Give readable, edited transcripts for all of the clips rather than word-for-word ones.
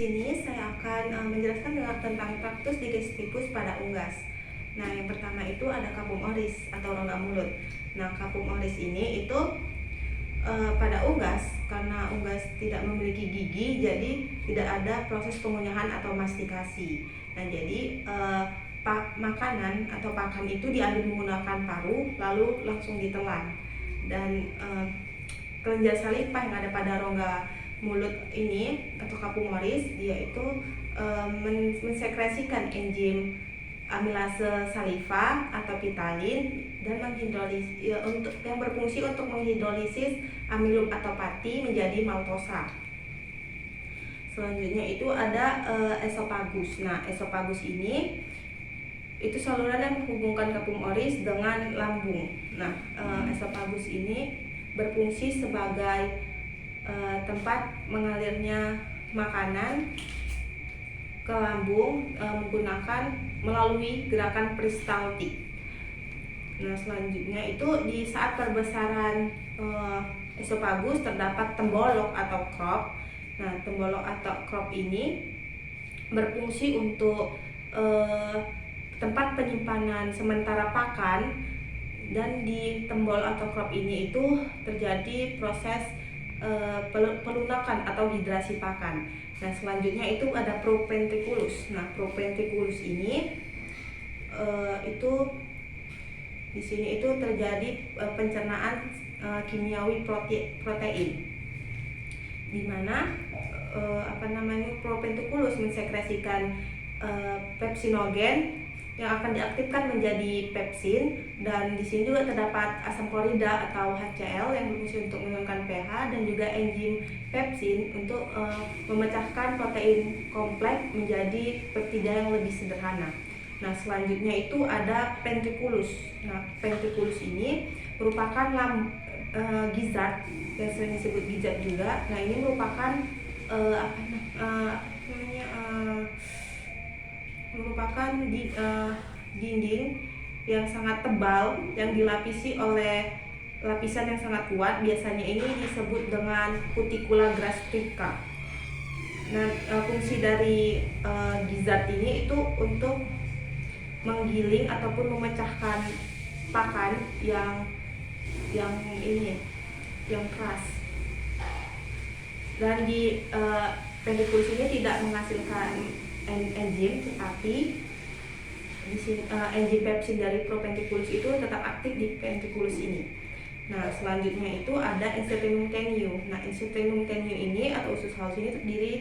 sini saya akan menjelaskan tentang traktus digestivus pada unggas. Nah, yang pertama itu ada capum oris atau rongga mulut. Nah, capum oris ini itu pada unggas, karena unggas tidak memiliki gigi, jadi tidak ada proses pengunyahan atau mastikasi. Nah, jadi makanan atau pakan itu diambil menggunakan paru lalu langsung ditelan. Dan kelenjar salivah yang ada pada rongga mulut ini atau capum oris, dia itu mensekresikan enzim amilase saliva atau pitalin dan untuk yang berfungsi untuk menghidrolisis amilum atau pati menjadi maltosa. Selanjutnya itu ada esofagus. Nah, esofagus ini itu saluran yang menghubungkan capum oris dengan lambung. Nah, esofagus ini berfungsi sebagai tempat mengalirnya makanan ke lambung menggunakan melalui gerakan peristaltik. Nah, selanjutnya itu di saat perbesaran esofagus terdapat tembolok atau crop. Nah, tembolok atau crop ini berfungsi untuk tempat penyimpanan sementara pakan, dan di tembolok atau crop ini itu terjadi proses pelunakan atau hidrasi pakan. Nah, selanjutnya itu ada proventriculus. Nah, proventriculus ini itu di sini itu terjadi pencernaan kimiawi protein, di mana proventriculus mensekresikan pepsinogen yang akan diaktifkan menjadi pepsin, dan di sini juga terdapat asam klorida atau HCl yang berfungsi untuk menurunkan pH, dan juga enzim pepsin untuk memecahkan protein kompleks menjadi peptida yang lebih sederhana. Nah, selanjutnya itu ada ventriculus. Nah, ventriculus ini merupakan gizzard yang sering disebut gizzard juga. Nah, ini merupakan dinding yang sangat tebal yang dilapisi oleh lapisan yang sangat kuat. Biasanya ini disebut dengan cuticula gastrica. Nah, fungsi dari gizzard ini itu untuk menggiling ataupun memecahkan pakan yang keras. Dan di ventriculus ini tidak menghasilkan enzim, tetapi di sini enzim pepsin dari proventriculus itu tetap aktif di ventriculus ini. Nah, selanjutnya itu ada insulinum tenue. Nah, insulinum tenue ini atau usus halus ini terdiri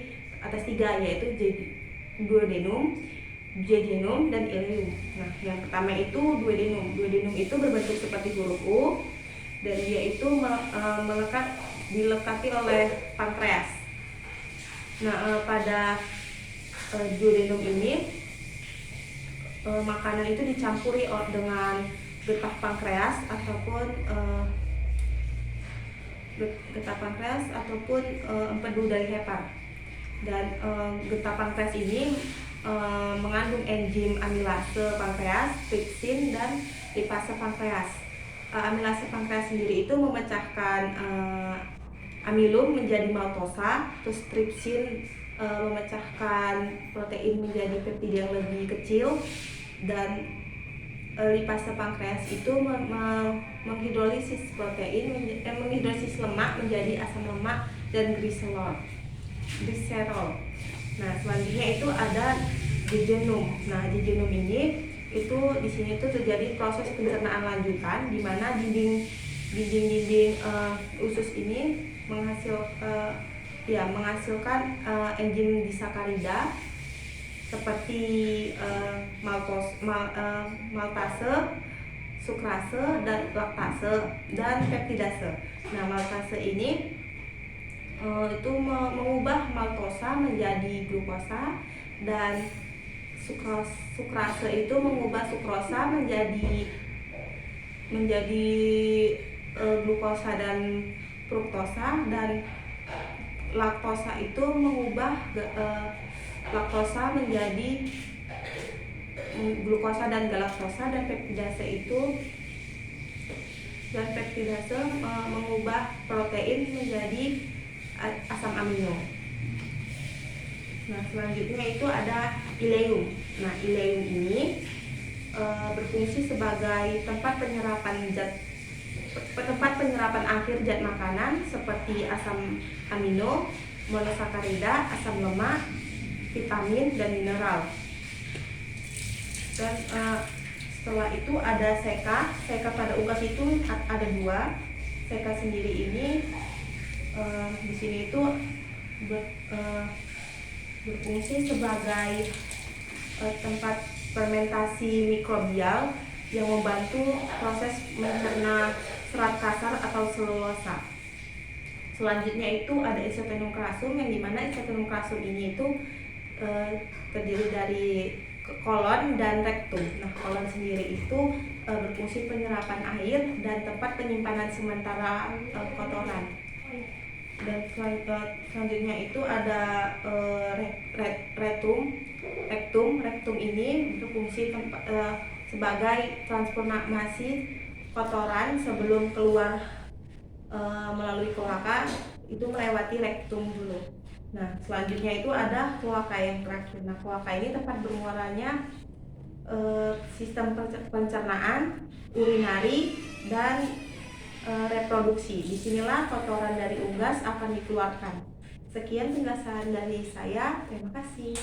atas 3, yaitu duodenum, jejunum, dan ileum. Nah, yang pertama itu duodenum. Duodenum itu berbentuk seperti huruf U, dan dia itu dilekati oleh pankreas. Nah, pada duodenum ini makanan itu dicampuri dengan getah pankreas ataupun empedu dari hepar. Dan getah pankreas ini mengandung enzim amilase pankreas, tripsin, dan lipase pankreas. Amilase pankreas sendiri itu memecahkan amilum menjadi maltosa, terus tripsin memecahkan protein menjadi peptida yang lebih kecil, dan lipase pankreas itu menghidrolisis menghidrolisis lemak menjadi asam lemak dan gliserol. Nah, selanjutnya itu ada jejunum. Nah, jejunum ini itu di sini tuh terjadi proses pencernaan lanjutan, di mana dinding usus ini menghasilkan enzim disakarida seperti maltase, sukrase, dan laktase, dan peptidase. Nah, maltase ini itu mengubah maltosa menjadi glukosa, dan sukrase itu mengubah sukrosa menjadi glukosa dan fruktosa, dan laktosa itu mengubah laktosa menjadi glukosa dan galaktosa, dan peptidase mengubah protein menjadi asam amino. Nah, selanjutnya itu ada ileum. Nah, ileum ini berfungsi sebagai tempat penyerapan akhir zat makanan seperti asam amino, monosakarida, asam lemak, vitamin dan mineral. Dan setelah itu ada seka. Seka pada unggas itu ada dua. Seka sendiri ini di sini itu berfungsi sebagai tempat fermentasi mikrobial yang membantu proses mencerna serat kasar atau selulosa. Selanjutnya itu ada isotonum crassum, yang dimana isotonum crassum ini itu terdiri dari kolon dan rektum. Nah, kolon sendiri itu berfungsi penyerapan air dan tempat penyimpanan sementara kotoran. Dan selanjutnya itu ada rektum. Rektum ini berfungsi sebagai transformasi kotoran sebelum keluar melalui kloaka, itu melewati rektum dulu. Nah, selanjutnya itu ada kloaka yang terakhir. Nah, kloaka ini tempat bermuaranya sistem pencernaan, urinari, dan reproduksi. Disinilah kotoran dari unggas akan dikeluarkan. Sekian penjelasan dari saya. Terima kasih.